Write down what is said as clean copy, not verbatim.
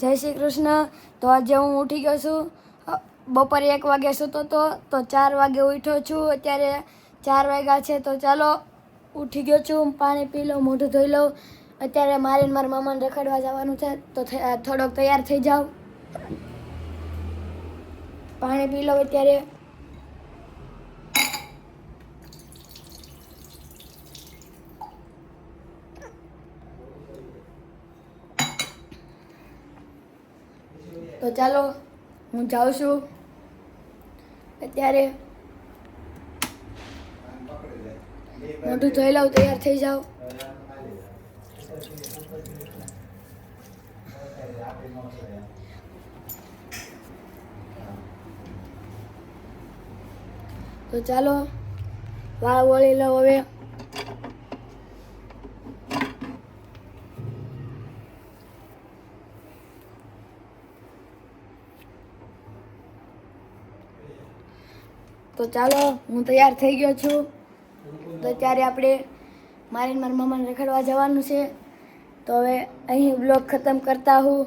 જય શ્રી કૃષ્ણ. તો આજે હું ઉઠી ગયો છું. બપોરે 1 વાગે સૂતો હતો તો 4 વાગે ઉઠ્યો છું. અત્યારે 4 વાગ્યા છે. તો ચાલો ઉઠી ગયો છું. પાણી પી લઉં, મોઢું ધોઈ લઉં. અત્યારે મારે મારા મામાને રખડવા જવાનું છે તો થોડોક તૈયાર થઈ જાઉં. પાણી પી લઉં અત્યારે. તો ચાલો હું જાઉં છું અત્યારે. મોઢું ધોઈ લઉં, તૈયાર થઈ જાઉં. તો ચાલો વાળ વળી લઉં હવે. તો ચાલો હું તૈયાર થઈ ગયો છું. તો અત્યારે આપણે મારે મારા મામાને રખડવા જવાનું છે. તો હવે અહીં બ્લોગ ખતમ કરતા હું.